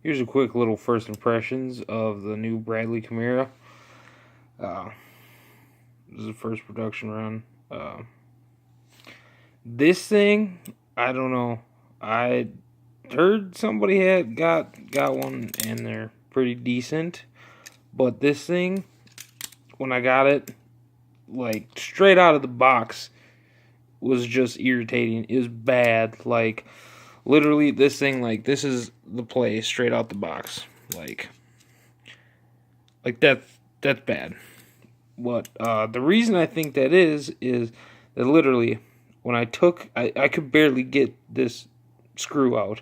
Here's a quick little first impressions of the new Bradley Kimura. Uh, this is the first production run. This thing, I don't know. I heard somebody had got one and they're pretty decent. But this thing, when I got it, like straight out of the box, was just irritating. It was bad. Like literally, this thing, like this is the play straight out the box. Like that's bad. What the reason I think that is that literally when I could barely get this screw out.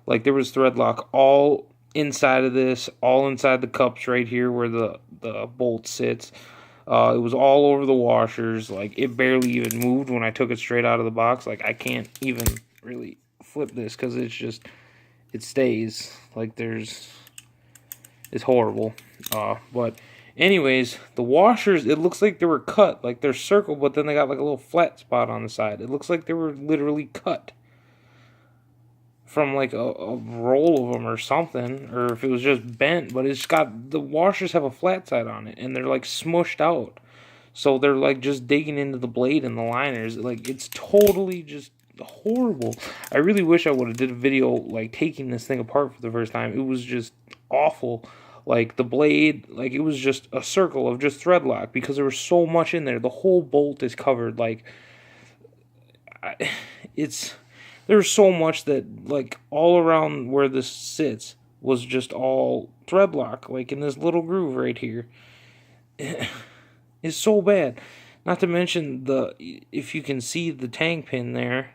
Like there was thread lock all inside of this, all inside the cups right here where the bolt sits. It was all over the washers. Like it barely even moved when I took it straight out of the box. Like I can't even really flip this because it stays. Like it's horrible. But anyways, the washers, it looks like they were cut. Like they're circle, but then they got like a little flat spot on the side. It looks like they were literally cut from like a roll of them or something, or if it was just bent, but it's got, the washers have a flat side on it, and they're like smushed out. So they're like just digging into the blade and the liners. Like it's totally just horrible. I really wish I would have did a video like taking this thing apart for the first time. It was just awful. Like the blade, like it was just a circle of just thread lock because there was so much in there. The whole bolt is covered. Like there's so much that like all around where this sits was just all thread lock, like in this little groove right here. It's so bad. Not to mention if you can see the tang pin there,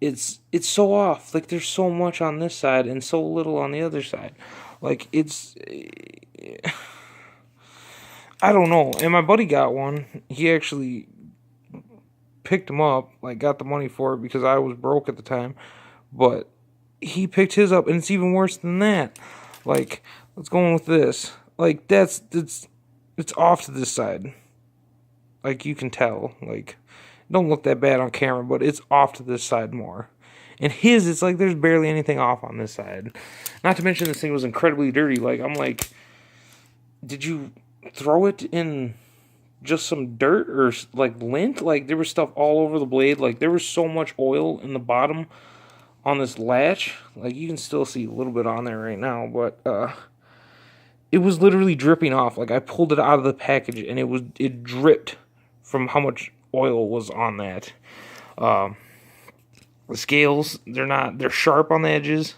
it's so off. Like there's so much on this side and so little on the other side. Like I don't know. And my buddy got one. He actually picked him up, like got the money for it because I was broke at the time. But he picked his up and it's even worse than that. Like, let's go on with this. Like it's off to this side. Like you can tell. Like, it don't look that bad on camera, but it's off to this side more. And his, it's like there's barely anything off on this side. Not to mention this thing was incredibly dirty. Like, I'm like, did you throw it in just some dirt or like lint? Like there was stuff all over the blade. Like there was so much oil in the bottom on this latch. Like you can still see a little bit on there right now, but it was literally dripping off. Like I pulled it out of the package and it dripped from how much oil was on that. The scales, they're sharp on the edges.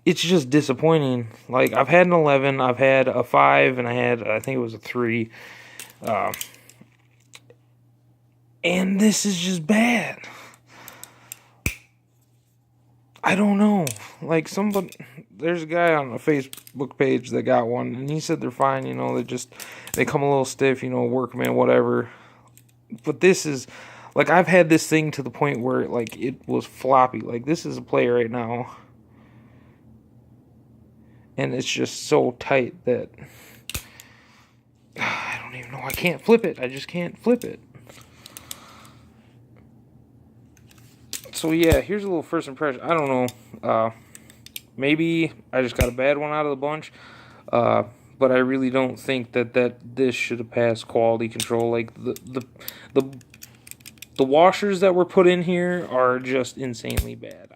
It's just disappointing. Like I've had an 11, I've had a 5, and I think it was a 3. And this is just bad. I don't know. Like there's a guy on a Facebook page that got one, and he said they're fine. You know, they come a little stiff. You know, workman, whatever. But this is, like, I've had this thing to the point where like it was floppy. Like this is a play right now, and it's just so tight that I don't even know. I can't flip it. I just can't flip it. So yeah, here's a little first impression. I don't know. Maybe I just got a bad one out of the bunch. But I really don't think that this should have passed quality control. Like the washers that were put in here are just insanely bad.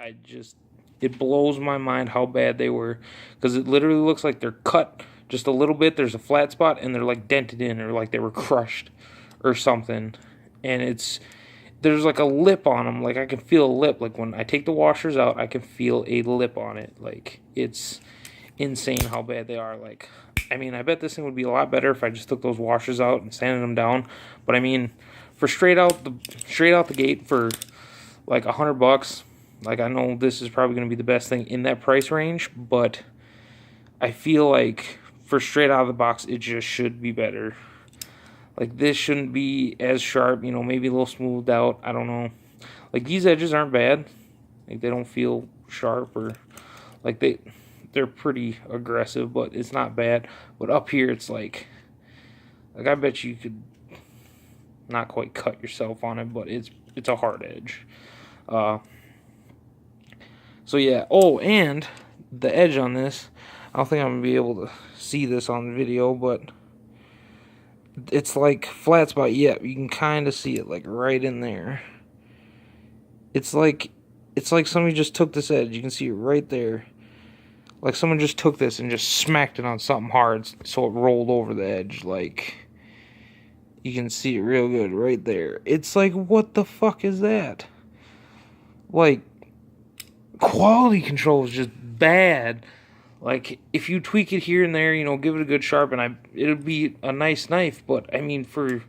It blows my mind how bad they were, because it literally looks like they're cut just a little bit. There's a flat spot and they're like dented in, or like they were crushed or something. And there's like a lip on them. Like I can feel a lip. Like when I take the washers out, I can feel a lip on it. Like it's insane how bad they are. Like, I mean, I bet this thing would be a lot better if I just took those washers out and sanded them down. But I mean, for straight out the gate for like $100, like I know this is probably going to be the best thing in that price range, but I feel like for straight out of the box, it just should be better. Like this shouldn't be as sharp, you know, maybe a little smoothed out. I don't know. Like these edges aren't bad. Like they don't feel sharp, or like they're pretty aggressive, but it's not bad. But up here, it's like I bet you could not quite cut yourself on it, but it's a hard edge. So yeah. Oh, and the edge on this, I don't think I'm going to be able to see this on video, but it's like flat spot. Yeah, you can kind of see it like right in there. It's like somebody just took this edge. You can see it right there. Like someone just took this and just smacked it on something hard so it rolled over the edge. Like, you can see it real good right there. It's like, what the fuck is that? Like, quality control is just bad. Like, if you tweak it here and there, you know, give it a good sharpen, it'll be a nice knife. But, I mean, for...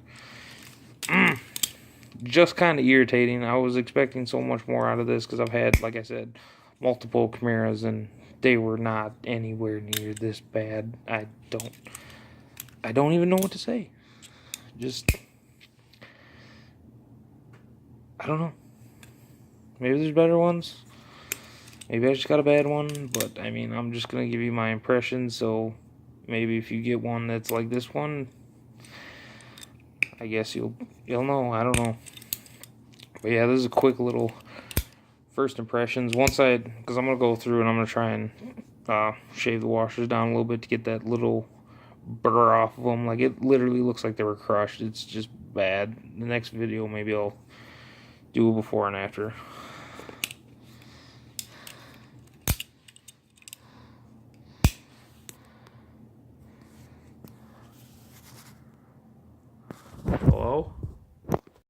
just kind of irritating. I was expecting so much more out of this because I've had, like I said, multiple Chimuras, and they were not anywhere near this bad. I don't even know what to say. Just, I don't know. Maybe there's better ones. Maybe I just got a bad one, but I mean, I'm just gonna give you my impression. So maybe if you get one that's like this one, I guess you'll know. I don't know. But yeah, this is a quick little first impressions. Because I'm gonna go through and I'm gonna try and shave the washers down a little bit to get that little burr off of them. Like, it literally looks like they were crushed. It's just bad. The next video, maybe I'll do a before and after.